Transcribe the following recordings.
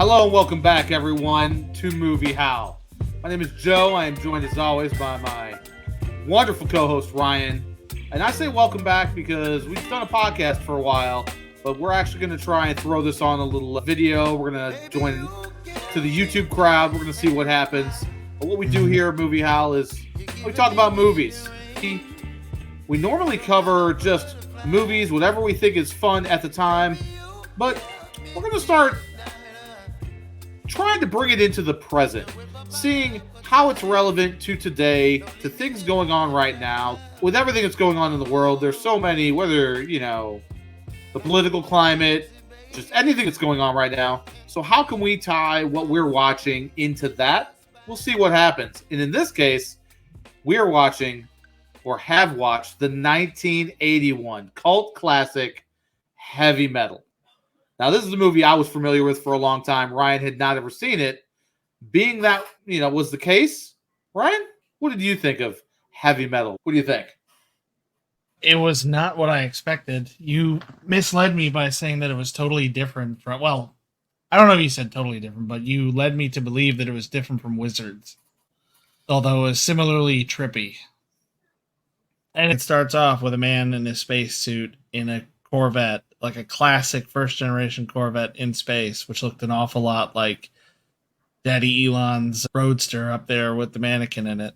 Hello and welcome back, everyone, to Movie Howl. My name is Joe. I am joined, as always, by my wonderful co-host, Ryan. And I say welcome back because we've done a podcast for a while, but we're actually going to try and throw this on a little video. We're going to join to the YouTube crowd. We're going to see what happens. But what we do here at Movie Howl is we talk about movies. We normally cover just movies, whatever we think is fun at the time, but we're going to start trying to bring it into the present, seeing how it's relevant to today, to things going on right now. With everything that's going on in the world, there's so many, whether, the political climate, just anything that's going on right now. So how can we tie what we're watching into that? We'll see what happens. And in this case, we're watching, or have watched, the 1981 cult classic Heavy Metal. Now, this is a movie I was familiar with for a long time. Ryan had not ever seen it. Being that, was the case, Ryan, what did you think of Heavy Metal? What do you think? It was not what I expected. You misled me by saying that it was totally different from, well, I don't know if you said totally different, but you led me to believe that it was different from Wizards, although it was similarly trippy. And it starts off with a man in a spacesuit in a Corvette, like a classic first-generation Corvette in space, which looked an awful lot like Daddy Elon's Roadster up there with the mannequin in it.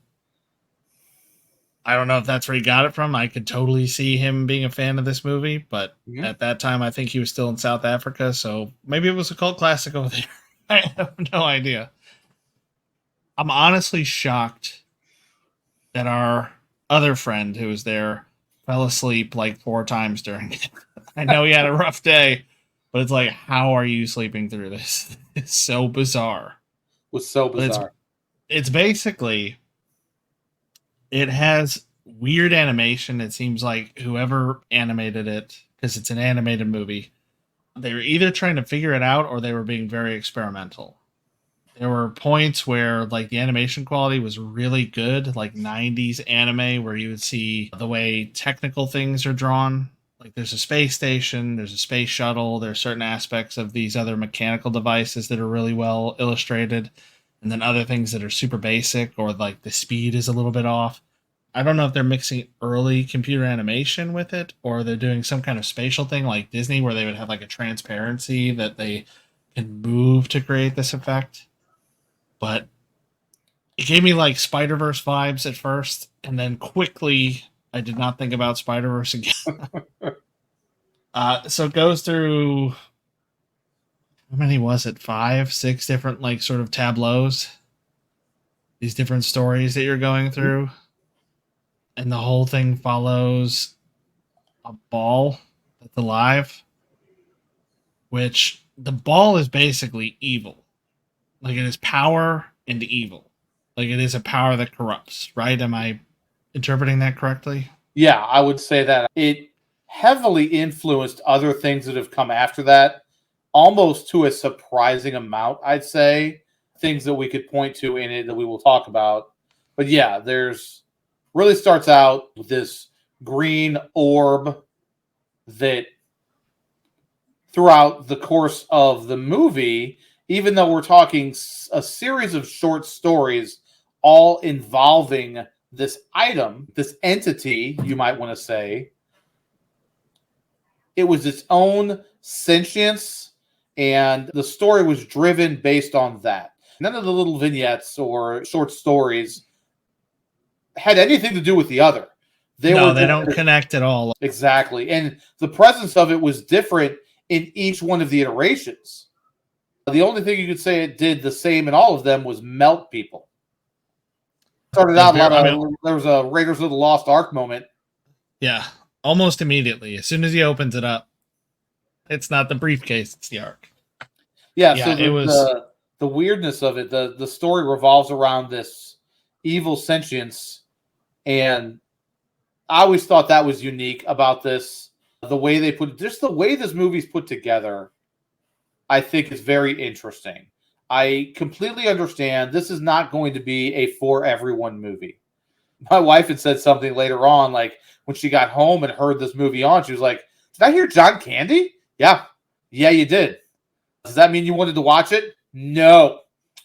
I don't know if that's where he got it from. I could totally see him being a fan of this movie, but at that time, I think he was still in South Africa, so maybe it was a cult classic over there. I have no idea. I'm honestly shocked that our other friend who was there fell asleep like 4 times during it. I know he had a rough day, but it's like, how are you sleeping through this? It's so bizarre. It was so bizarre. It's basically, it has weird animation. It seems like whoever animated it, because it's an animated movie, they were either trying to figure it out or they were being very experimental. There were points where like the animation quality was really good, like 90s anime, where you would see the way technical things are drawn. Like there's a space station, there's a space shuttle, there's certain aspects of these other mechanical devices that are really well illustrated, and then other things that are super basic, or like the speed is a little bit off. I don't know if they're mixing early computer animation with it, or they're doing some kind of spatial thing like Disney, where they would have like a transparency that they can move to create this effect. But it gave me like Spider-Verse vibes at first, and then quickly I did not think about Spider-Verse again. So it goes through, how many was it? 5, 6 different like sort of tableaus. These different stories that you're going through. And the whole thing follows a ball that's alive, which the ball is basically evil. Like it is power and evil. Like it is a power that corrupts, right? Am I interpreting that correctly? Yeah, I would say that. It heavily influenced other things that have come after that, almost to a surprising amount, I'd say. Things that we could point to in it that we will talk about. But yeah, there's really starts out with this green orb that throughout the course of the movie, even though we're talking a series of short stories all involving this item, this entity, you might want to say, it was its own sentience, and the story was driven based on that. None of the little vignettes or short stories had anything to do with the other. They don't connect at all. Exactly. And the presence of it was different in each one of the iterations. The only thing you could say it did the same in all of them was melt people. Started out there was a Raiders of the Lost Ark moment. Yeah, almost immediately. As soon as he opens it up, it's not the briefcase, it's the Ark. Yeah, so it was the weirdness of it. The story revolves around this evil sentience, and I always thought that was unique about this. The way they put, just the way this movie's put together, I think is very interesting. I completely understand this is not going to be a for everyone movie. My wife had said something later on, like when she got home and heard this movie on, she was like, "Did I hear John Candy?" Yeah, you did. Does that mean you wanted to watch it? No.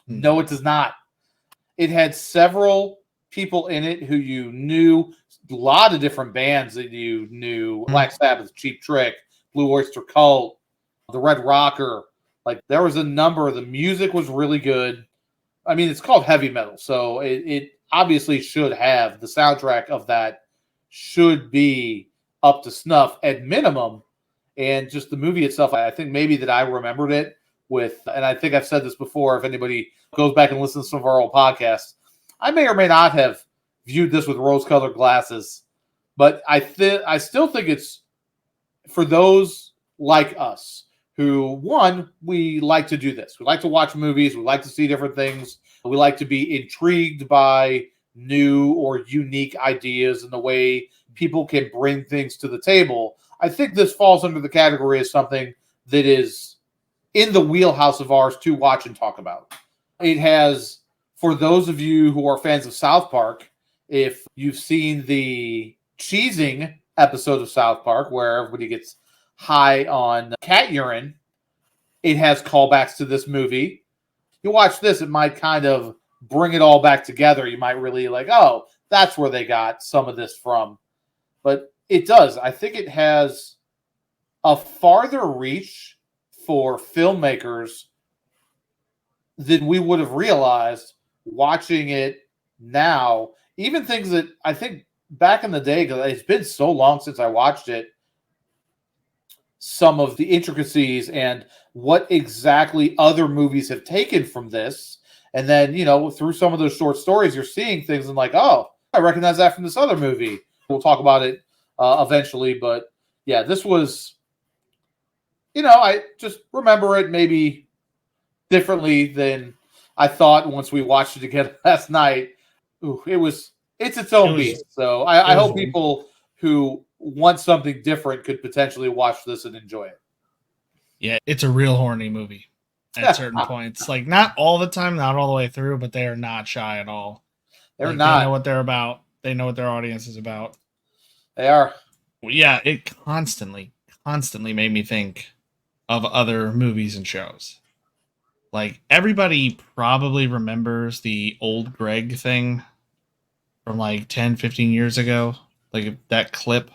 No, it does not. It had several people in it who you knew, a lot of different bands that you knew, Black Sabbath, Cheap Trick, Blue Oyster Cult, The Red Rocker. Like, there was a number. The music was really good. I mean, it's called heavy metal, so it obviously should have the soundtrack of that should be up to snuff at minimum. And just the movie itself, I think maybe that I remembered it with, and I think I've said this before, if anybody goes back and listens to some of our old podcasts, I may or may not have viewed this with rose-colored glasses, but I still think it's for those like us who, one, we like to do this. We like to watch movies. We like to see different things. We like to be intrigued by new or unique ideas and the way people can bring things to the table. I think this falls under the category of something that is in the wheelhouse of ours to watch and talk about. It has, for those of you who are fans of South Park, if you've seen the cheesing episode of South Park where everybody gets high on cat urine, it has callbacks to this movie. You watch this, it might kind of bring it all back together. You might really like, oh, that's where they got some of this from. But it does. I think it has a farther reach for filmmakers than we would have realized watching it now. Even things that I think back in the day, because it's been so long since I watched it, some of the intricacies and what exactly other movies have taken from this. And then, through some of those short stories, you're seeing things and like, oh, I recognize that from this other movie. We'll talk about it eventually. But yeah, this was, I just remember it maybe differently than I thought once we watched it again last night. Ooh, it's its own beast. So I hope people who want something different could potentially watch this and enjoy it. Yeah, it's a real horny movie at certain points. Like, not all the time, not all the way through, but they are not shy at all. They're not. They know what they're about. They know what their audience is about. They are. Yeah, it constantly made me think of other movies and shows. Like, everybody probably remembers the old Greg thing from like 10, 15 years ago. Like, that clip.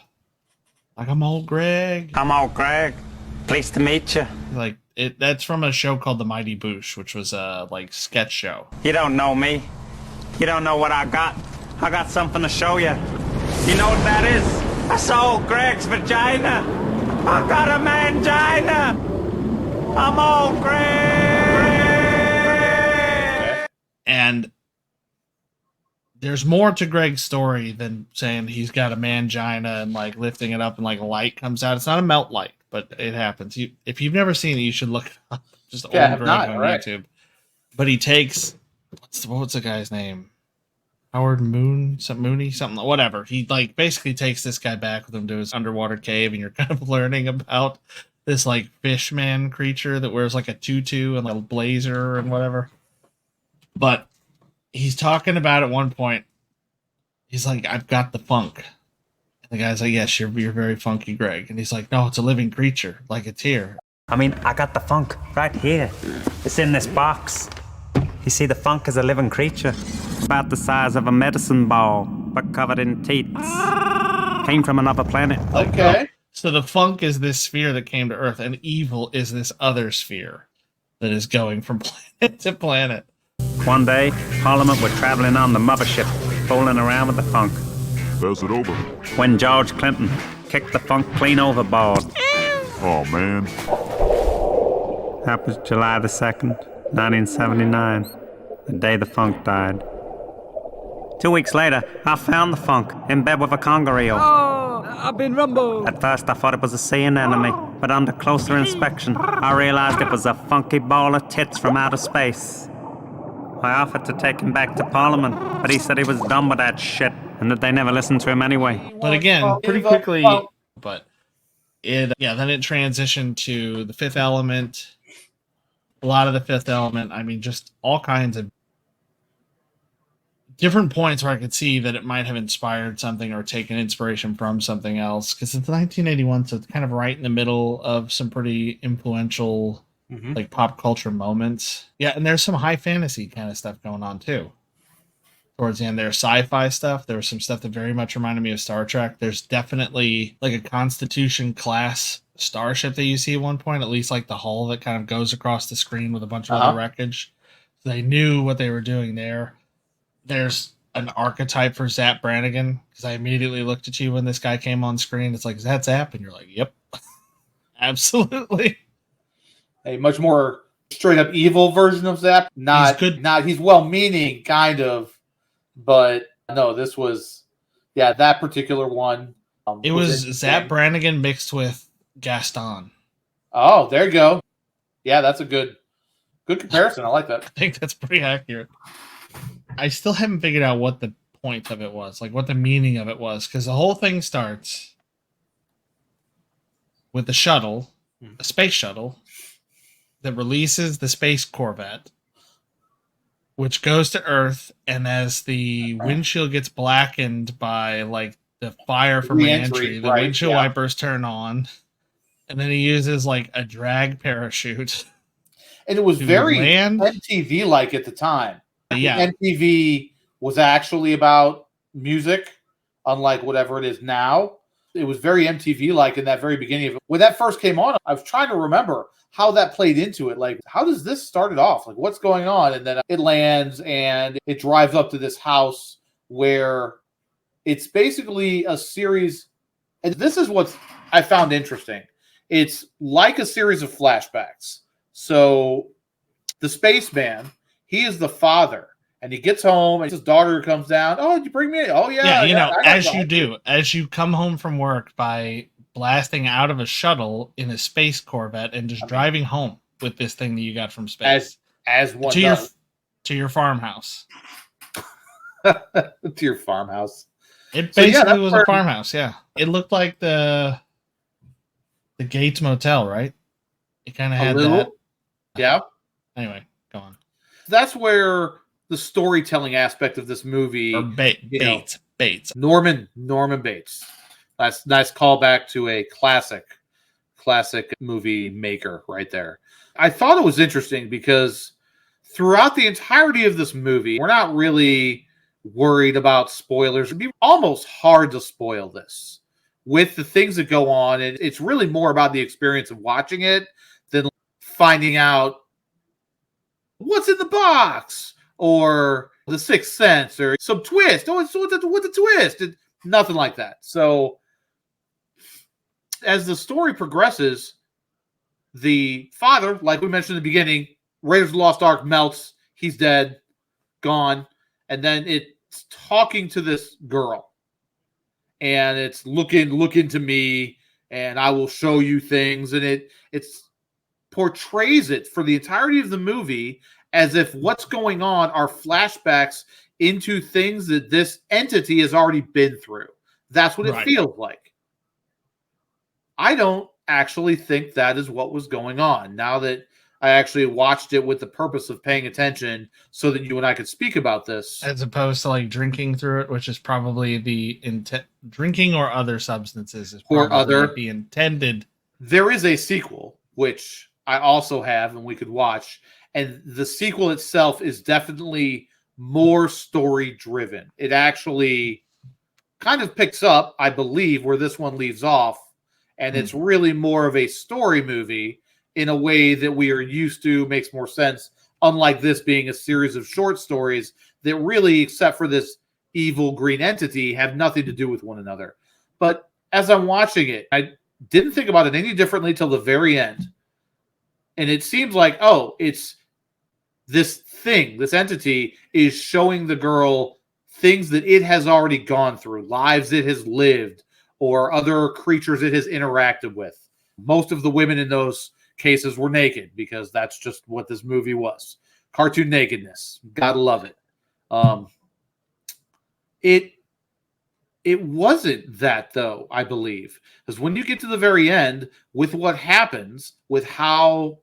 Like, I'm old Greg. I'm old Greg. Pleased to meet you. Like, that's from a show called The Mighty Boosh, which was a sketch show. You don't know me. You don't know what I got. I got something to show you. You know what that is? That's old Greg's vagina. I got a mangina. I'm old Greg. And there's more to Greg's story than saying he's got a mangina and like lifting it up and like light comes out. It's not a melt light, but it happens. If you've never seen it, you should look it up. Just old Greg on YouTube. But he takes what's the guy's name? Howard Mooney, something, whatever. He like basically takes this guy back with him to his underwater cave, and you're kind of learning about this like fish man creature that wears like a tutu and like a blazer and whatever. But he's talking about at one point, he's like, I've got the funk. And the guy's like, yes, you're very funky, Greg. And he's like, no, it's a living creature. Like, it's here. I mean, I got the funk right here. It's in this box. You see, the funk is a living creature. About the size of a medicine ball, but covered in teats. Came from another planet. Okay. So the funk is this sphere that came to Earth, and evil is this other sphere that is going from planet to planet. One day, Parliament were traveling on the mothership, fooling around with the funk. Pass it over. When George Clinton kicked the funk clean overboard. Oh, man. That was July the 2nd, 1979, the day the funk died. 2 weeks later, I found the funk in bed with a conger eel. Oh, I've been rumbled. At first, I thought it was a sea anemone, but under closer inspection, I realized it was a funky ball of tits from outer space. I offered to take him back to Parliament, but he said he was done with that shit, and that they never listened to him anyway. But again, pretty quickly, but then it transitioned to The Fifth Element, a lot of The Fifth Element. I mean, just all kinds of different points where I could see that it might have inspired something or taken inspiration from something else. Because it's 1981, so it's kind of right in the middle of some pretty influential like pop culture moments. Yeah, and there's some high fantasy kind of stuff going on too. Towards the end, there's sci-fi stuff. There was some stuff that very much reminded me of Star Trek. There's definitely like a Constitution class starship that you see at one point, at least like the hull that kind of goes across the screen with a bunch of other wreckage. So they knew what they were doing there. There's an archetype for Zap Brannigan, because I immediately looked at you when this guy came on screen. It's like, is that Zap? And you're like, yep, absolutely. A much more straight up evil version of Zap. Not He's good. Not he's well meaning, kind of, but no, this was that particular one. It was Zap Brannigan mixed with Gaston. Oh, there you go. Yeah, that's a good comparison. I like that. I think that's pretty accurate. I still haven't figured out what the point of it was, like what the meaning of it was, because the whole thing starts with the shuttle, a space shuttle, that releases the space corvette, which goes to Earth, and as the windshield gets blackened by like the fire from re-entry, the windshield wipers turn on, and then he uses like a drag parachute. And it was very MTV-like at the time. Yeah. MTV was actually about music, unlike whatever it is now. It was very MTV-like in that very beginning of it. When that first came on, I was trying to remember how that played into it. Like, how does this start it off? Like, what's going on? And then it lands and it drives up to this house where it's basically a series. And this is what I found interesting. It's like a series of flashbacks. So the spaceman, he is the father, and he gets home, and his daughter comes down. Oh, did you bring me? Oh, yeah. Yeah, as you do. As you come home from work by blasting out of a shuttle in a space Corvette and just driving home with this thing that you got from space. As one to your farmhouse. To your farmhouse. It basically was a farmhouse, yeah. It looked like the Gates Motel, right? It kind of had that. Yeah. Anyway, go on. That's where the storytelling aspect of this movie. Or Bates. Norman Bates. That's nice callback to a classic movie maker right there. I thought it was interesting because throughout the entirety of this movie, we're not really worried about spoilers. It'd be almost hard to spoil this with the things that go on. And it's really more about the experience of watching it than finding out what's in the box or the Sixth Sense or some twist. Oh, what's the twist? Nothing like that. So as the story progresses, the father, like we mentioned in the beginning, Raiders of the Lost Ark melts. He's dead, gone. And then it's talking to this girl. And it's look into me, and I will show you things. And it's portrays it for the entirety of the movie as if what's going on are flashbacks into things that this entity has already been through. That's what it feels like. I don't actually think that is what was going on. Now that I actually watched it with the purpose of paying attention so that you and I could speak about this. As opposed to like drinking through it, which is probably the intent. Drinking or other substances is probably the intended. There is a sequel, which I also have and we could watch. And the sequel itself is definitely more story driven. It actually kind of picks up, I believe, where this one leaves off. And it's really more of a story movie in a way that we are used to, makes more sense, unlike this being a series of short stories that really, except for this evil green entity, have nothing to do with one another. But as I'm watching it, I didn't think about it any differently till the very end. And it seems like, it's this thing, this entity is showing the girl things that it has already gone through, lives it has lived, or other creatures it has interacted with. Most of the women in those cases were naked because that's just what this movie was. Cartoon nakedness. Gotta love it. It wasn't that, though, I believe. Because when you get to the very end, with what happens, with how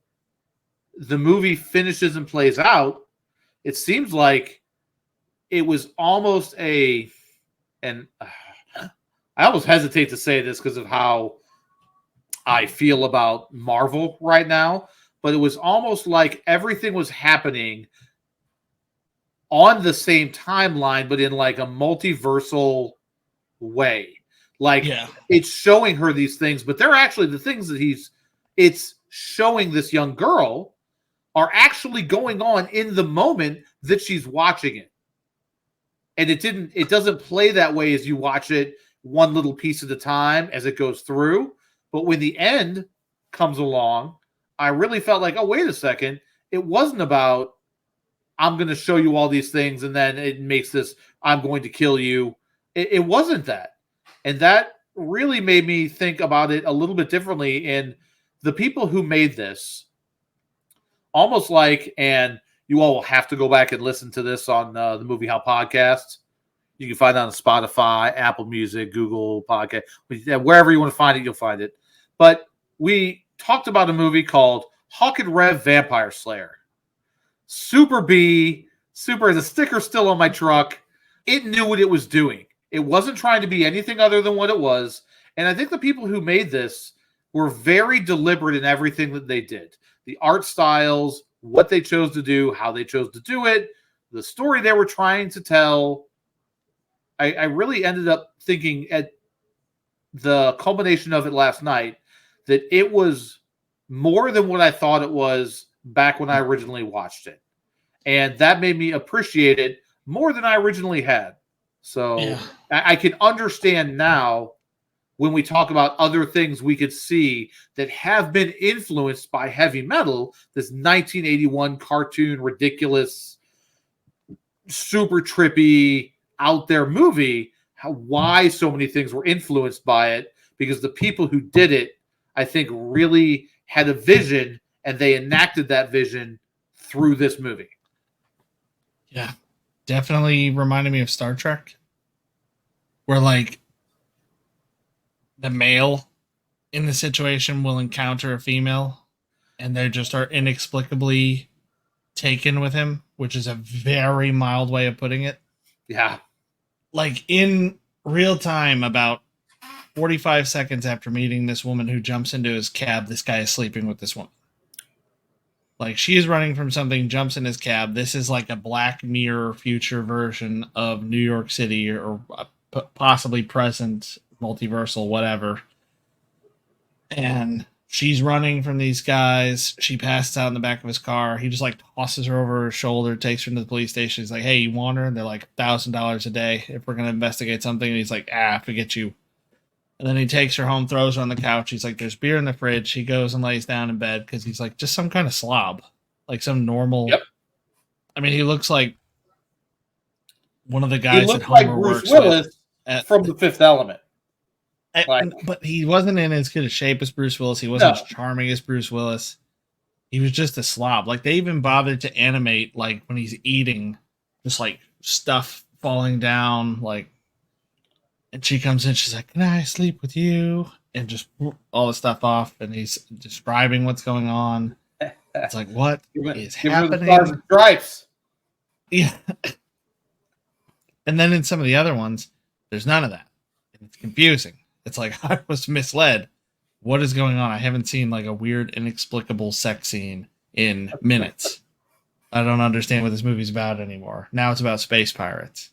the movie finishes and plays out, it seems like it was almost and I almost hesitate to say this because of how I feel about Marvel right now, but it was almost like everything was happening on the same timeline, but in like a multiversal way. Like it's showing her these things, but they're actually the things that it's showing this young girl are actually going on in the moment that she's watching it. And it doesn't play that way as you watch it one little piece at a time as it goes through. But when the end comes along, I really felt like, oh, wait a second. It wasn't about, I'm going to show you all these things and then it makes this, I'm going to kill you. It wasn't that. And that really made me think about it a little bit differently. And the people who made this, almost like, and you all will have to go back and listen to this on the Movie Howl podcast. You can find it on Spotify, Apple Music, Google Podcast, wherever you want to find it, you'll find it. But we talked about a movie called Hawk and Rev Vampire Slayer. Super B, super as a sticker still on my truck. It knew what it was doing. It wasn't trying to be anything other than what it was. And I think the people who made this were very deliberate in everything that they did. The art styles, what they chose to do, how they chose to do it, the story they were trying to tell. I really ended up thinking at the culmination of it last night that it was more than what I thought it was back when I originally watched it. And that made me appreciate it more than I originally had. So I can understand now when we talk about other things we could see that have been influenced by heavy metal, this 1981 cartoon, ridiculous, super trippy, out there movie, why so many things were influenced by it, because the people who did it, I think, really had a vision and they enacted that vision through this movie. Yeah, definitely reminded me of Star Trek, where like the male in the situation will encounter a female and they just are inexplicably taken with him, which is a very mild way of putting it. Yeah. Like in real time, about 45 seconds after meeting this woman who jumps into his cab, this guy is sleeping with this woman. Like she is running from something, jumps in his cab. This is like a Black Mirror future version of New York City or possibly present, multiversal, whatever. And she's running from these guys. She passes out in the back of his car. He just like tosses her over her shoulder, takes her to the police station. He's like, hey, you want her? And they're like $1,000 a day if we're going to investigate something. And he's like, I have to get you. And then he takes her home, throws her on the couch. He's like, there's beer in the fridge. He goes and lays down in bed because he's like just some kind of slob, like some normal. Yep. I mean, he looks like one of the guys that like Homer Bruce works Willis with from The Fifth Element. But he wasn't in as good a shape as Bruce Willis. He wasn't as charming as Bruce Willis. He was just a slob. Like they even bothered to animate like when he's eating, just like stuff falling down. Like, and she comes in, she's like, "Can I sleep with you?" And just all the stuff off, and he's describing what's going on. It's like, what is happening? The Stars and Stripes. Yeah. And then in some of the other ones, there's none of that. And it's confusing. It's like, I was misled. What is going on? I haven't seen like a weird, inexplicable sex scene in minutes. I don't understand what this movie's about anymore. Now it's about space pirates.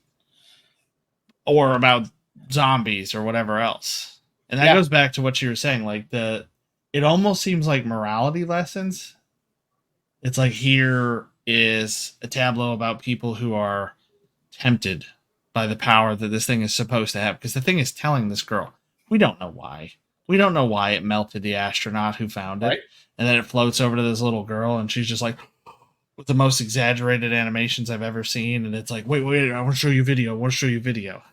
Or about zombies or whatever else. And that goes back to what you were saying. Like it almost seems like morality lessons. It's like here is a tableau about people who are tempted by the power that this thing is supposed to have. Because the thing is telling this girl, we don't know why. We don't know why it melted the astronaut who found it. Right. And then it floats over to this little girl and she's just like, with the most exaggerated animations I've ever seen. And it's like, wait, I want to show you video.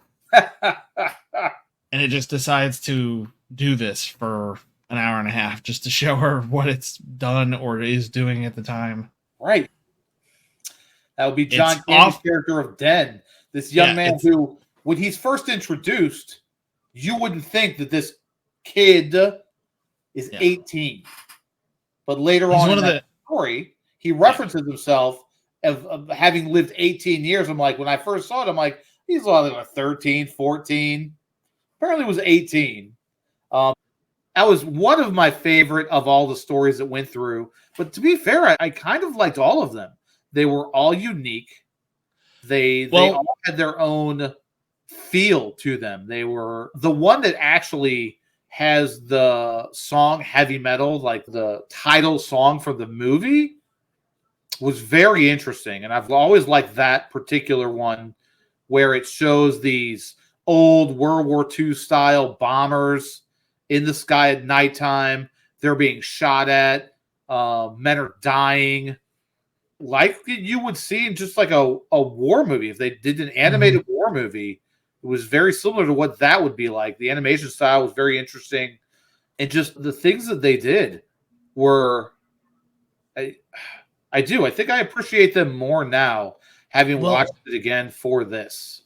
And it just decides to do this for an hour and a half just to show her what it's done or is doing at the time. Right. That would be John Candy's character of Den. This young man who, when he's first introduced, you wouldn't think that this kid is 18. But later on in the story, he references himself of having lived 18 years. I'm like, when I first saw it, I'm like, he's like 13, 14. Apparently it was 18. That was one of my favorite of all the stories that went through. But to be fair, I kind of liked all of them. They were all unique. They all had their own feel to them. They were the one that actually has the song Heavy Metal, like the title song for the movie, was very interesting. And I've always liked that particular one where it shows these old World War II style bombers in the sky at nighttime. They're being shot at. Men are dying. Like you would see in just like a war movie. If they did an animated war movie, it was very similar to what that would be like. The animation style was very interesting. And just the things that they did were... I think I appreciate them more now, having watched it again for this.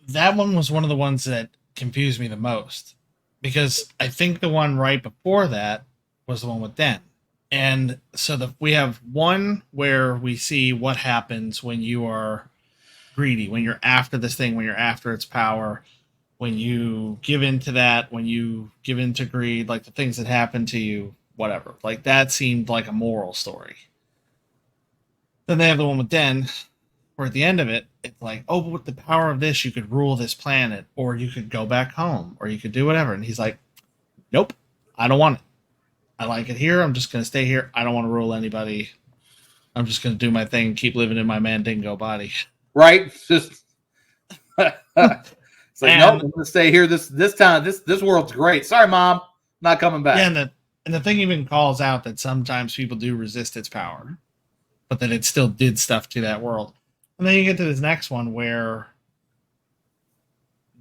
That one was one of the ones that confused me the most, because I think the one right before that was the one with Den. And so we have one where we see what happens when you are greedy, when you're after this thing, when you're after its power, when you give into that, when you give into greed, like the things that happen to you, whatever. Like that seemed like a moral story. Then they have the one with Den, where at the end of it, it's like, oh, but with the power of this, you could rule this planet, or you could go back home, or you could do whatever. And he's like, nope, I don't want it. I like it here. I'm just going to stay here. I don't want to rule anybody. I'm just going to do my thing, keep living in my Mandingo body. Right? Just it's like, nope, I'm going to stay here. This time, this world's great. Sorry, Mom, not coming back. Yeah, and the thing even calls out that sometimes people do resist its power, but that it still did stuff to that world. And then you get to this next one where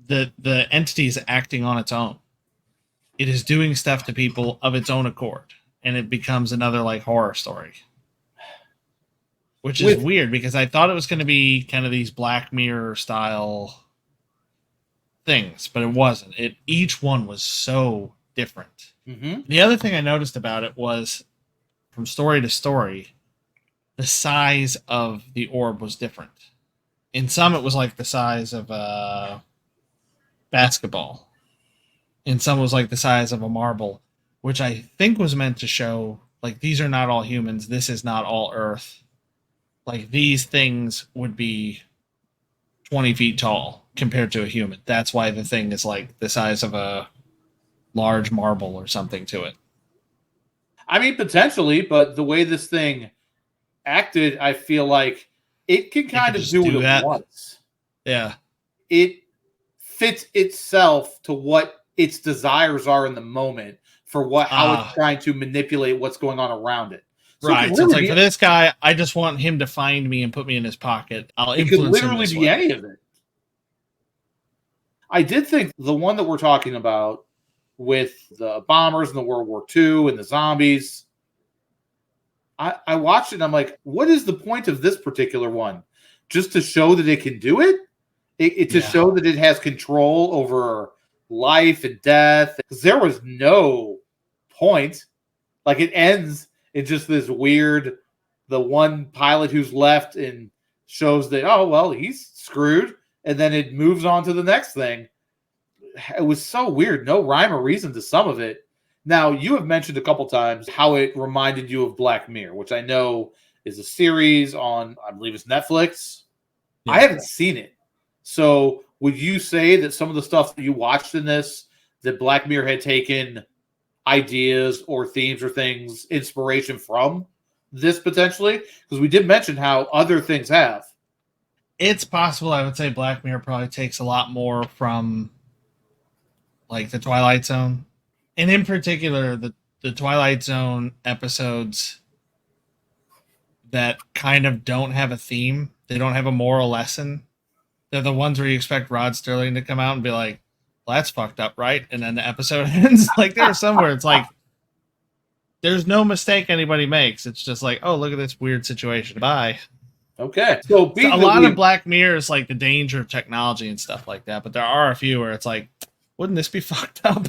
the entity is acting on its own. It is doing stuff to people of its own accord, and it becomes another like horror story, which is weird because I thought it was going to be kind of these Black Mirror style things, but it wasn't. Each one was so different. Mm-hmm. The other thing I noticed about it was, from story to story, the size of the orb was different. In some, it was like the size of a basketball. In some, it was like the size of a marble, which I think was meant to show, like, these are not all humans. This is not all Earth. Like, these things would be 20 feet tall compared to a human. That's why the thing is like the size of a large marble or something to it. I mean, potentially, but the way this thing acted, I feel like it can kind of do it at once. Yeah. It fits itself to what its desires are in the moment for how it's trying to manipulate what's going on around it. So right. So it's like, for this guy, I just want him to find me and put me in his pocket. It could literally be any of it. I did think the one that we're talking about with the bombers in the World War II and the zombies, I watched it and I'm like, what is the point of this particular one? Just to show that it can do it? To show that it has control over life and death? Because there was no point. Like, it ends in just this weird, the one pilot who's left and shows that, oh, well, he's screwed. And then it moves on to the next thing. It was so weird. No rhyme or reason to some of it. Now, you have mentioned a couple times how it reminded you of Black Mirror, which I know is a series on, I believe it's Netflix. Yeah. I haven't seen it. So would you say that some of the stuff that you watched in this, that Black Mirror had taken ideas or themes or things, inspiration from this potentially? Because we did mention how other things have. It's possible. I would say Black Mirror probably takes a lot more from like the Twilight Zone. And in particular, the Twilight Zone episodes that kind of don't have a theme. They don't have a moral lesson. They're the ones where you expect Rod Sterling to come out and be like, well, that's fucked up, right? And then the episode ends. Like, there are some where it's like, there's no mistake anybody makes. It's just like, oh, look at this weird situation. Bye. Okay. So a lot of Black Mirror is like the danger of technology and stuff like that. But there are a few where it's like, wouldn't this be fucked up?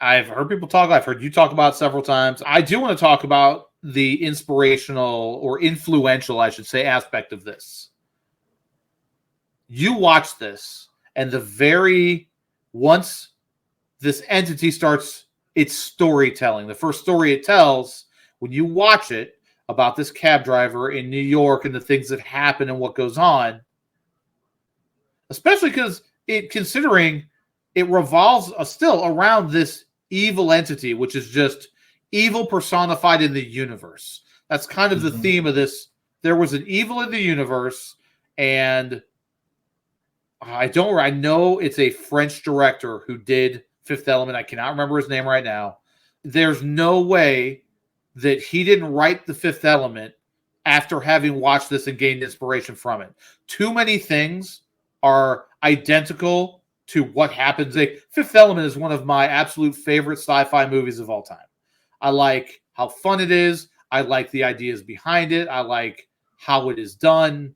I've heard people talk. I've heard you talk about it several times. I do want to talk about the inspirational or influential, I should say, aspect of this. You watch this, and once this entity starts its storytelling. The first story it tells, when you watch it, about this cab driver in New York and the things that happen and what goes on, especially because considering it revolves still around this evil entity, which is just evil personified in the universe. That's kind of the theme of this. There was an evil in the universe, and I know it's a French director who did Fifth Element. I cannot remember his name right now. There's no way that he didn't write The Fifth Element after having watched this and gained inspiration from it. Too many things are identical to what happens. Fifth Element is one of my absolute favorite sci-fi movies of all time. I like how fun it is. I like the ideas behind it. I like how it is done.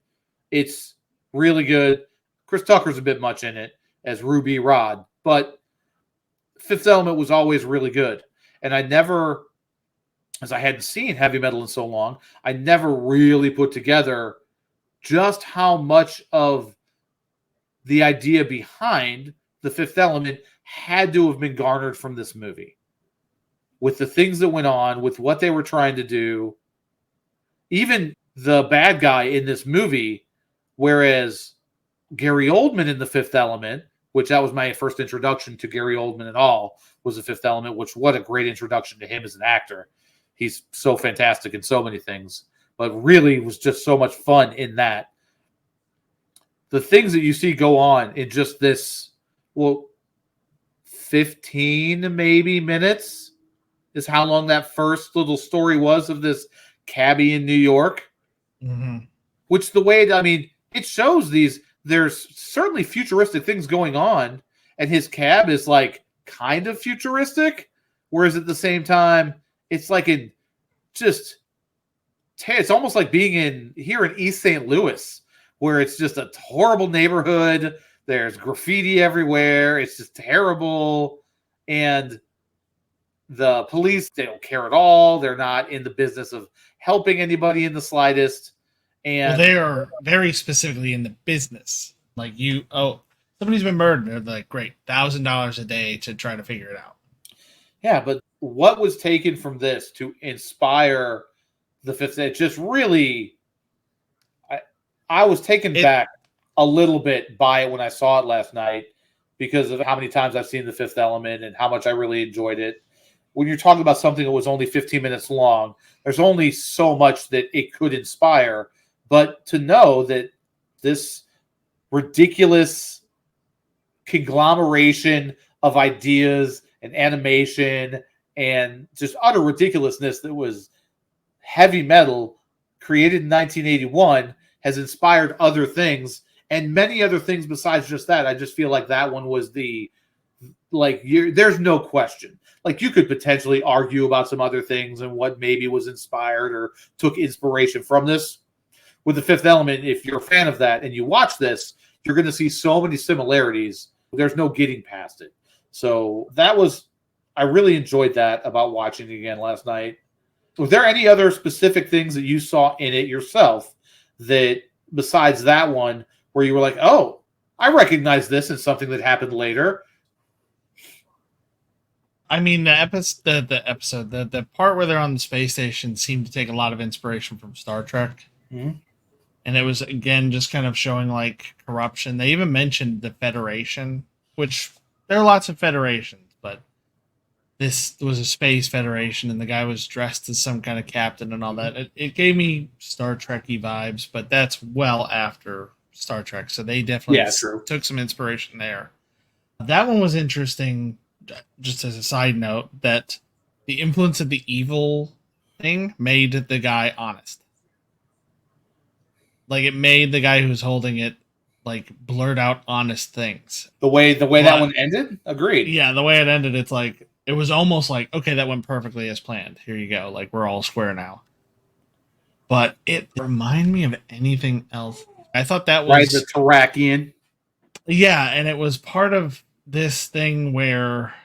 It's really good. Chris Tucker's a bit much in it as Ruby Rod, but Fifth Element was always really good. And I never, as I hadn't seen heavy metal in so long, I never really put together just how much of the idea behind the Fifth Element had to have been garnered from this movie. With the things that went on, with what they were trying to do, even the bad guy in this movie, whereas Gary Oldman in The Fifth Element, which that was my first introduction to Gary Oldman at all, was The Fifth Element, which what a great introduction to him as an actor. He's so fantastic in so many things, but really was just so much fun in that. The things that you see go on in just this, 15 maybe minutes is how long that first little story was of this cabbie in New York. Mm-hmm. Which it shows there's certainly futuristic things going on, and his cab is like kind of futuristic, whereas at the same time, it's like it's almost like being here in East St. Louis, where it's just a horrible neighborhood. There's graffiti everywhere. It's just terrible. And the police, they don't care at all. They're not in the business of helping anybody in the slightest. And they are very specifically in the business. Like somebody's been murdered. They're like, great, $1,000 a day to try to figure it out. Yeah, but what was taken from this to inspire the Fifth? It just really, I was taken back a little bit by it when I saw it last night because of how many times I've seen The Fifth Element and how much I really enjoyed it. When you're talking about something that was only 15 minutes long, there's only so much that it could inspire. But to know that this ridiculous conglomeration of ideas and animation and just utter ridiculousness that was heavy metal created in 1981 has inspired other things and many other things besides just that. I just feel like that one was there's no question. Like, you could potentially argue about some other things and what maybe was inspired or took inspiration from this. With The Fifth Element, if you're a fan of that and you watch this, you're going to see so many similarities. There's no getting past it. So I really enjoyed that about watching it again last night. Was there any other specific things that you saw in it yourself that, besides that one, where you were like, oh, I recognize this as something that happened later? I mean, the part where they're on the space station seemed to take a lot of inspiration from Star Trek. Mm-hmm. And it was, again, just kind of showing like corruption. They even mentioned the Federation, which there are lots of federations, but this was a space federation and the guy was dressed as some kind of captain and all that. It gave me Star Trek-y vibes, but that's well after Star Trek. So they definitely took some inspiration there. That one was interesting, just as a side note, that the influence of the evil thing made the guy honest. Like, it made the guy who's holding it like blurt out honest things. The way that one ended? Agreed. Yeah, the way it ended, it's like it was almost like, okay, that went perfectly as planned. Here you go. Like, we're all square now. But it reminded me of anything else. I thought that was the Tarakian. Yeah, and it was part of this thing where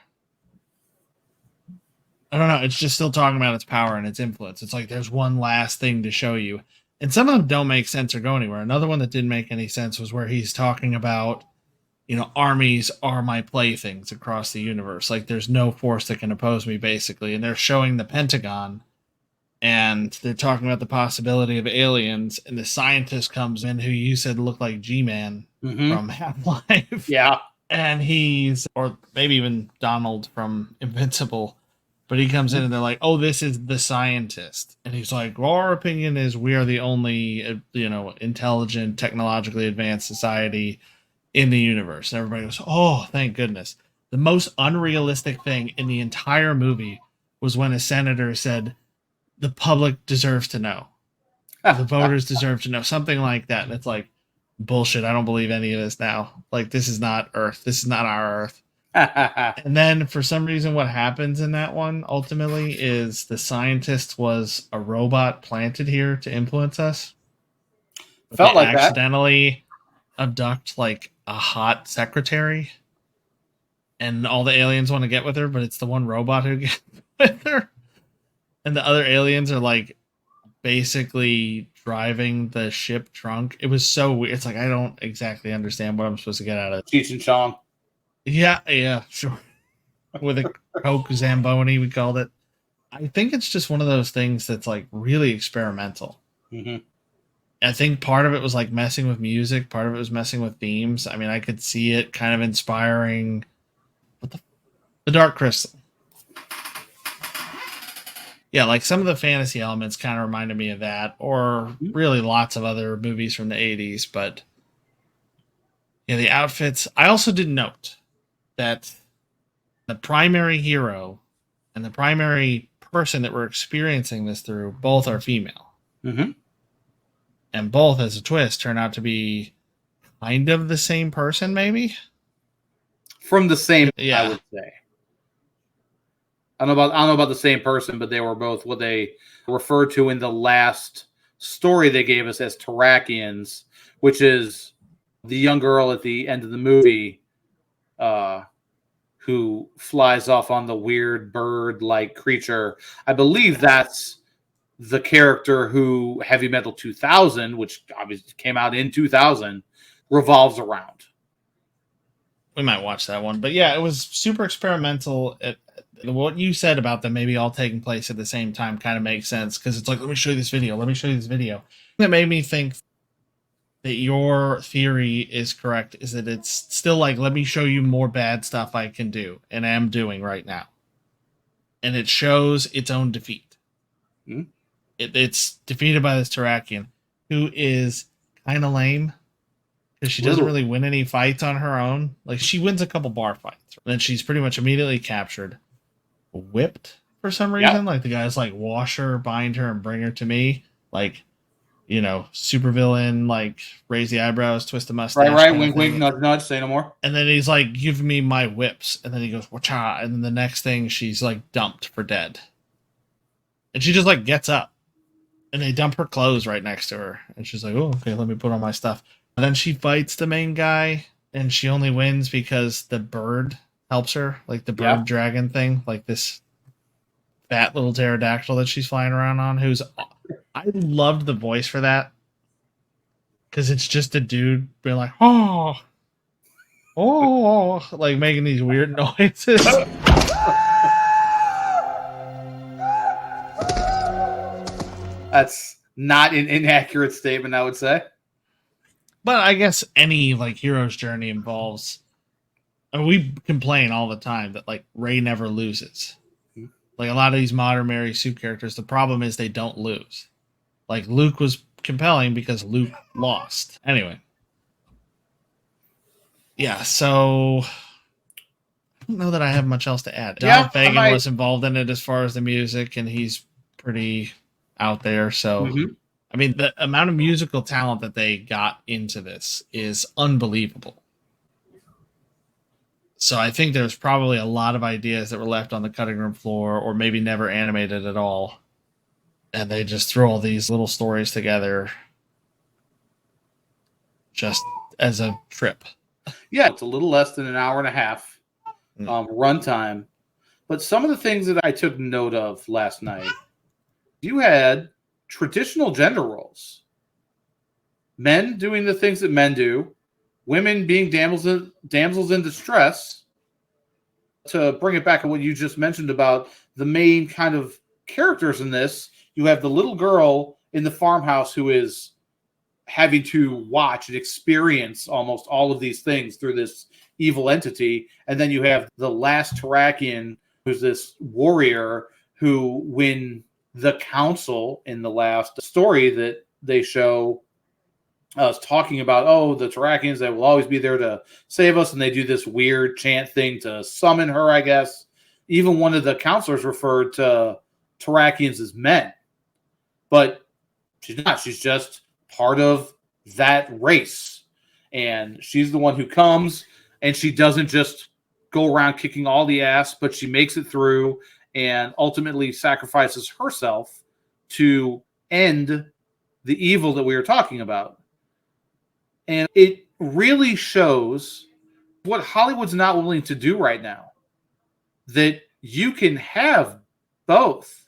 I don't know, it's just still talking about its power and its influence. It's like there's one last thing to show you. And some of them don't make sense or go anywhere. Another one that didn't make any sense was where he's talking about armies are my playthings across the universe. Like there's no force that can oppose me, basically. And they're showing the Pentagon, and they're talking about the possibility of aliens. And the scientist comes in, who you said looked like G-Man from Half-Life. Yeah. And or maybe even Donald from Invincible. But he comes in and they're like, oh, this is the scientist. And he's like, well, our opinion is we are the only, intelligent, technologically advanced society in the universe. And everybody goes, oh, thank goodness. The most unrealistic thing in the entire movie was when a senator said, the public deserves to know. The voters deserve to know. Something like that. And it's like, bullshit. I don't believe any of this now. Like, this is not Earth. This is not our Earth. And then for some reason, what happens in that one ultimately is the scientist was a robot planted here to influence us. Felt like accidentally abduct like a hot secretary, and all the aliens want to get with her, but it's the one robot who gets with her. And the other aliens are like basically driving the ship drunk. It was so weird. It's like, I don't exactly understand what I'm supposed to get out of it. Cheech and Chong. Yeah, sure. With a Coke Zamboni, we called it. I think it's just one of those things that's like really experimental. Mm-hmm. I think part of it was like messing with music, part of it was messing with themes. I mean, I could see it kind of inspiring the Dark Crystal. Yeah, like some of the fantasy elements kind of reminded me of that, or really lots of other movies from the 80s. But yeah, the outfits. I also did note that the primary hero and the primary person that we're experiencing this through both are female. Mm-hmm. And both, as a twist, turn out to be kind of the same person, maybe? From the same, yeah. I would say. I don't know about the same person, but they were both what they referred to in the last story they gave us as Terrakians, which is the young girl at the end of the movie who flies off on the weird bird-like creature. I believe that's the character who Heavy Metal 2000, which obviously came out in 2000, revolves around. We might watch that one. But yeah, it was super experimental. What you said about them maybe all taking place at the same time kind of makes sense, because it's like, let me show you this video. That made me think that your theory is correct, is that it's still like, let me show you more bad stuff I can do and am doing right now. And it shows its own defeat. Hmm? It's defeated by this Terrakian, who is kind of lame, because she doesn't really win any fights on her own. Like, she wins a couple bar fights, and then she's pretty much immediately captured, whipped for some reason. Yep. Like, the guys like wash her, bind her, and bring her to me. Like, super villain, like raise the eyebrows, twist the mustache. Right, wink, wink, nudge, nudge, say no more. And then he's like, give me my whips. And then he goes, wacha. And then the next thing, she's like dumped for dead. And she just like gets up. And they dump her clothes right next to her. And she's like, oh, okay, let me put on my stuff. And then she fights the main guy. And she only wins because the bird helps her. Like the bird dragon thing. Like this fat little pterodactyl that she's flying around on. I loved the voice for that. Because it's just a dude being like, oh, like making these weird noises. That's not an inaccurate statement, I would say. But I guess any like hero's journey involves. We complain all the time that like Rey never loses. Like a lot of these modern Mary Sue characters, the problem is they don't lose. Like Luke was compelling because Luke lost. Anyway. Yeah, so I don't know that I have much else to add. Donald Fagen was involved in it as far as the music, and he's pretty out there. So, I mean, the amount of musical talent that they got into this is unbelievable. So I think there's probably a lot of ideas that were left on the cutting room floor, or maybe never animated at all. And they just throw all these little stories together just as a trip. Yeah, it's a little less than an hour and a half runtime. But some of the things that I took note of last night, you had traditional gender roles. Men doing the things that men do, women being damsels in distress. To bring it back to what you just mentioned about the main kind of characters in this, you have the little girl in the farmhouse who is having to watch and experience almost all of these things through this evil entity. And then you have the last Terrakian, who's this warrior who, when the council in the last story that they show is talking about, oh, the Terrakians that will always be there to save us, and they do this weird chant thing to summon her, I guess. Even one of the counselors referred to Terrakians as men. But she's not. She's just part of that race. And she's the one who comes, and she doesn't just go around kicking all the ass, but she makes it through and ultimately sacrifices herself to end the evil that we were talking about. And it really shows what Hollywood's not willing to do right now. That you can have both.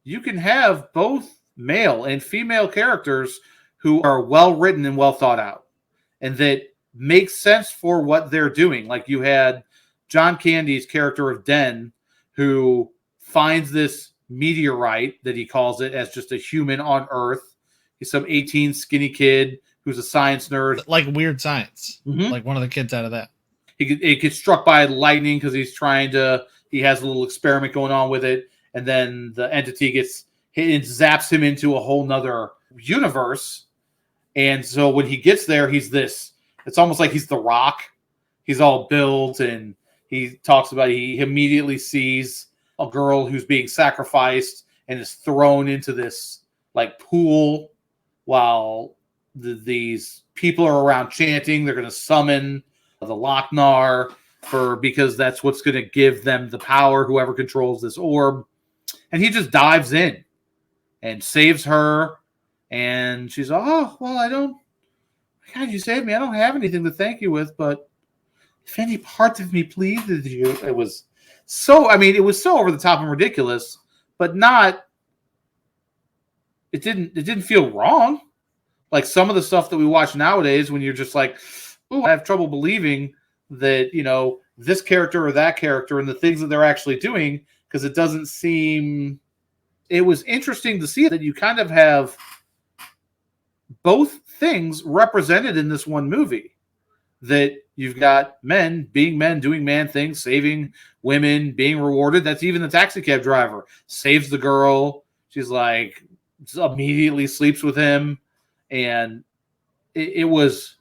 You can have both male and female characters who are well written and well thought out, and that make sense for what they're doing. Like you had John Candy's character of Den, who finds this meteorite that he calls it as just a human on Earth. He's some 18 skinny kid who's a science nerd. Like Weird Science. Mm-hmm. Like one of the kids out of that. He gets struck by lightning because he has a little experiment going on with it. And then the entity gets hit and zaps him into a whole nother universe. And so when he gets there, it's almost like he's the Rock. He's all built, and he talks about, he immediately sees a girl who's being sacrificed and is thrown into this like pool while these people are around chanting. They're going to summon the Lochnar because that's what's going to give them the power, whoever controls this orb. And he just dives in and saves her. And she's, oh, well, God, you saved me. I don't have anything to thank you with, but if any part of me pleases you. It was so over the top and ridiculous, but it didn't feel wrong. Like some of the stuff that we watch nowadays, when you're just like, oh, I have trouble believing that, this character or that character and the things that they're actually doing, because it doesn't seem. It was interesting to see that you kind of have both things represented in this one movie. That you've got men being men, doing man things, saving women, being rewarded. That's even the taxi cab driver. Saves the girl. She's like, immediately sleeps with him. And it was,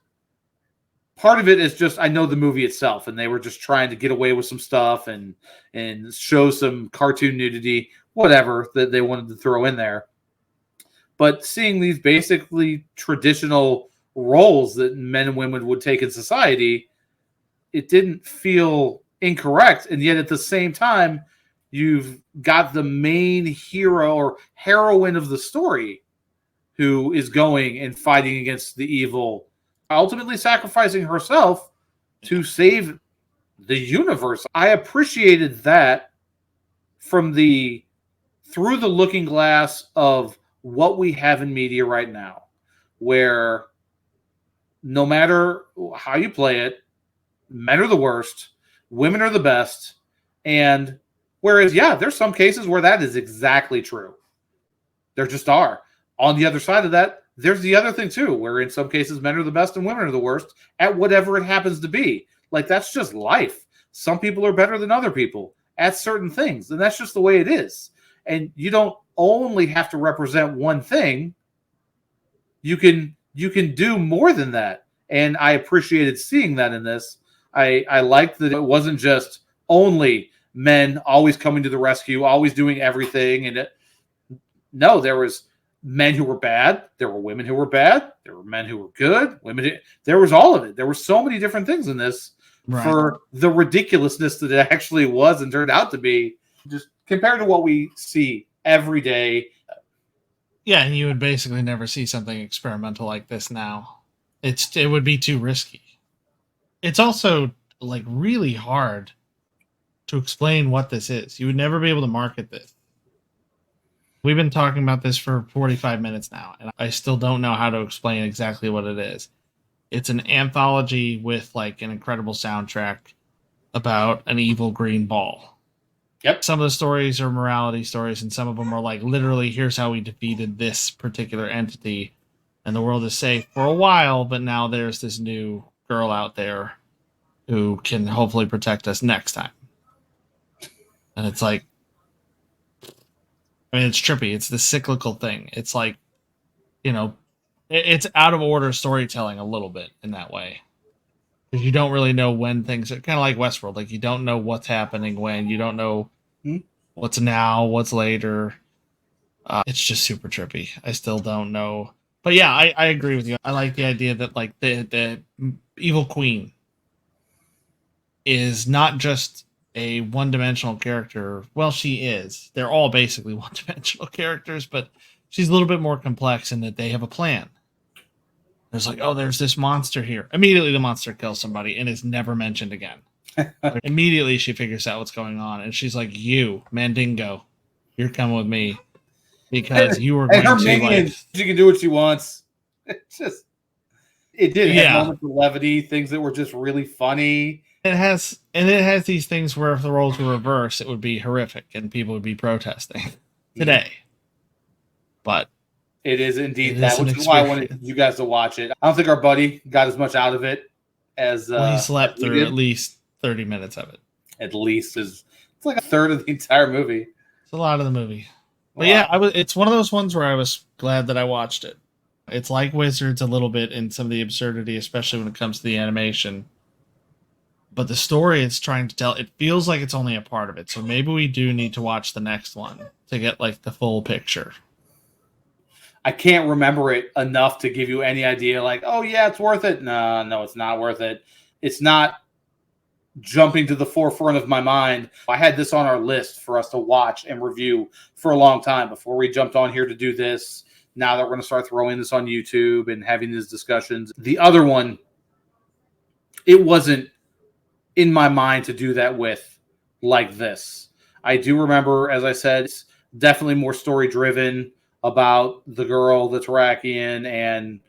part of it is just, I know the movie itself, and they were just trying to get away with some stuff and show some cartoon nudity, whatever, that they wanted to throw in there. But seeing these basically traditional roles that men and women would take in society, it didn't feel incorrect. And yet at the same time, you've got the main hero or heroine of the story who is going and fighting against the evil, ultimately sacrificing herself to save the universe. I appreciated that through the looking glass of what we have in media right now, where no matter how you play it, men are the worst, women are the best. And whereas, there's some cases where that is exactly true. There just are. On the other side of that, there's the other thing too, where in some cases men are the best and women are the worst at whatever it happens to be. Like, that's just life. Some people are better than other people at certain things, and that's just the way it is. And you don't only have to represent one thing. You can do more than that. And I appreciated seeing that in this. I liked that it wasn't just only men always coming to the rescue, always doing everything. And no, there was men who were bad. There were women who were bad. There were men who were good. There was all of it. There were so many different things in this for the ridiculousness that it actually was and turned out to be, just compared to what we see every day. Yeah, and you would basically never see something experimental like this now. It would be too risky. It's also like really hard to explain what this is. You would never be able to market this. We've been talking about this for 45 minutes now, and I still don't know how to explain exactly what it is. It's an anthology with like an incredible soundtrack about an evil green ball. Yep. Some of the stories are morality stories, and some of them are like literally, here's how we defeated this particular entity, and the world is safe for a while, but now there's this new girl out there who can hopefully protect us next time. And it's like, I mean, it's trippy. It's the cyclical thing. It's like, it's out of order storytelling a little bit in that way. Because you don't really know when things are kind of like Westworld. Like, you don't know what's happening when. You don't know what's now, what's later. It's just super trippy. I still don't know. But yeah, I agree with you. I like the idea that like the evil queen is not just a one-dimensional character. Well, she is. They're all basically one-dimensional characters, but she's a little bit more complex in that they have a plan. There's like, oh, there's this monster here. Immediately the monster kills somebody and is never mentioned again. Like, immediately she figures out what's going on, and she's like, you, Mandingo, you're coming with me because you were going her to minions, she can do what she wants. It did have moments of levity, things that were just really funny. It has these things where if the roles were reversed, it would be horrific and people would be protesting today. But it is indeed that, which is why I wanted you guys to watch it. I don't think our buddy got as much out of it as he slept through at least 30 minutes of it. At least it's like a third of the entire movie. It's a lot of the movie. But yeah, it's one of those ones where I was glad that I watched it. It's like Wizards a little bit in some of the absurdity, especially when it comes to the animation. But the story it's trying to tell, it feels like it's only a part of it. So maybe we do need to watch the next one to get like the full picture. I can't remember it enough to give you any idea like, oh yeah, it's worth it. No, it's not worth it. It's not jumping to the forefront of my mind. I had this on our list for us to watch and review for a long time before we jumped on here to do this. Now that we're going to start throwing this on YouTube and having these discussions. The other one, it wasn't in my mind to do that with like this. I do remember, as I said, it's definitely more story driven about the girl that's Rakian, and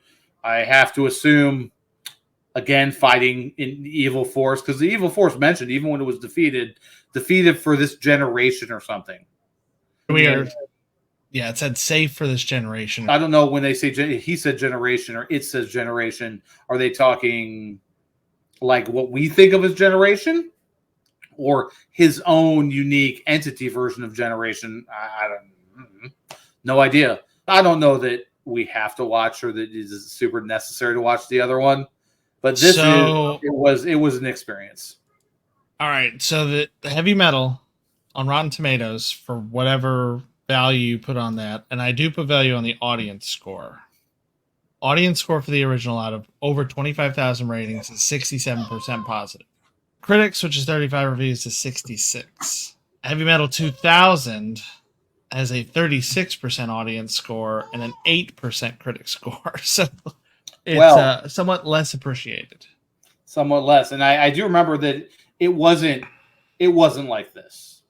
I have to assume, again, fighting in the evil force, because the evil force mentioned, even when it was defeated for this generation or something. Weird. Yeah, it said safe for this generation. I don't know when they say he said generation or it says generation. Are they talking like what we think of as generation, or his own unique entity version of generation? I don't. No idea. I don't know that we have to watch or that it is super necessary to watch the other one, but this it was an experience. All right, so the heavy metal on Rotten Tomatoes, for whatever value you put on that, and I do put value on the audience score. Audience score for the original out of over 25,000 ratings is 67% positive. Critics, which is 35 reviews, is 66. Heavy Metal 2000 has a 36% audience score and an 8% critic score. So it's somewhat less appreciated. Somewhat less. And I do remember that it wasn't like this.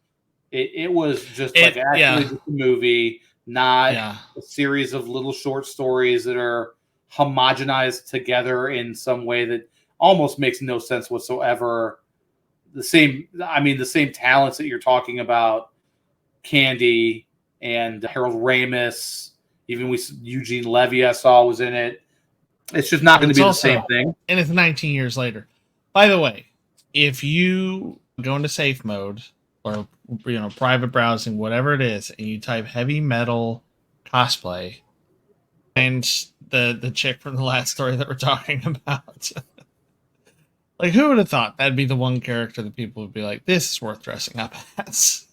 It was just just a movie, not a series of little short stories that are homogenized together in some way that almost makes no sense whatsoever. The same talents that you're talking about, Candy and Harold Ramis, even Eugene Levy I saw was in it. It's just not going to be the same thing. And it's 19 years later. By the way, if you go into safe mode or private browsing, whatever it is, and you type heavy metal cosplay, and the chick from the last story that we're talking about, like, who would have thought that'd be the one character that people would be like, this is worth dressing up as?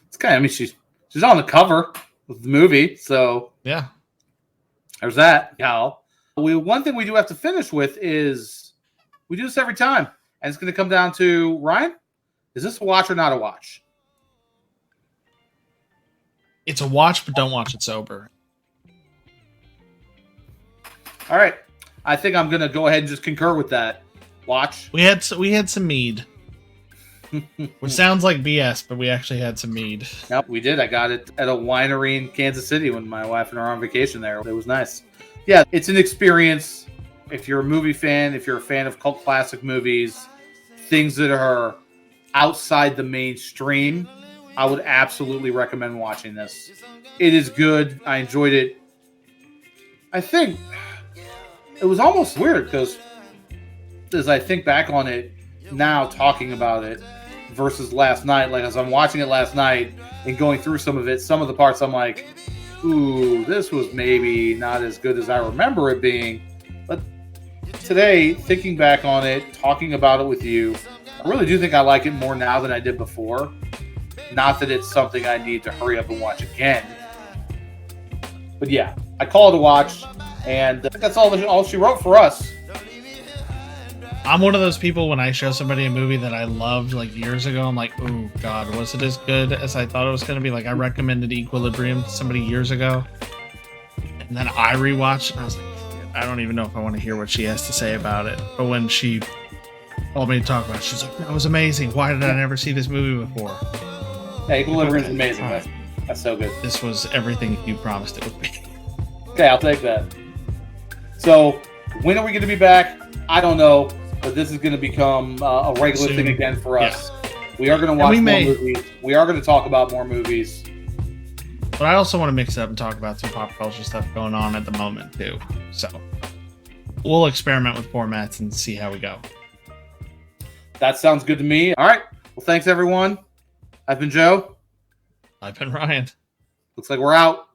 It's kind of, I mean, she's on the cover of the movie, so yeah, there's that. One thing we do have to finish with is we do this every time, and it's going to come down to, Ryan, is this a watch or not a watch? It's a watch, but don't watch it sober. All right, I think I'm going to go ahead and just concur with that. Watch. We had some mead. Which sounds like BS, but we actually had some mead. Yep, we did. I got it at a winery in Kansas City when my wife and I were on vacation there. It was nice. Yeah, it's an experience. If you're a movie fan, if you're a fan of cult classic movies, things that are outside the mainstream, I would absolutely recommend watching this. It is good. I enjoyed it. I think it was almost weird because as I think back on it now, talking about it versus last night, like as I'm watching it last night and going through some of it, some of the parts I'm like, ooh, this was maybe not as good as I remember it being. But today, thinking back on it, talking about it with you, I really do think I like it more now than I did before. Not that it's something I need to hurry up and watch again. But yeah, I call it a watch, and that's all she wrote for us. I'm one of those people when I show somebody a movie that I loved like years ago, I'm like, oh God, was it as good as I thought it was going to be? Like I recommended Equilibrium to somebody years ago, and then I rewatched and I was like, I don't even know if I want to hear what she has to say about it. But when she told me to talk about it, she's like, that was amazing. Why did I never see this movie before? Yeah, Equilibrium is amazing. That's so good. This was everything you promised it would be. Okay, I'll take that. So, when are we going to be back? I don't know, but this is going to become a regular Soon. thing again for us. Yeah. We are going to And watch we more may- movies. We are going to talk about more movies. But I also want to mix it up and talk about some pop culture stuff going on at the moment too. So we'll experiment with formats and see how we go. That sounds good to me. All right. Well, thanks everyone. I've been Joe. I've been Ryan. Looks like we're out.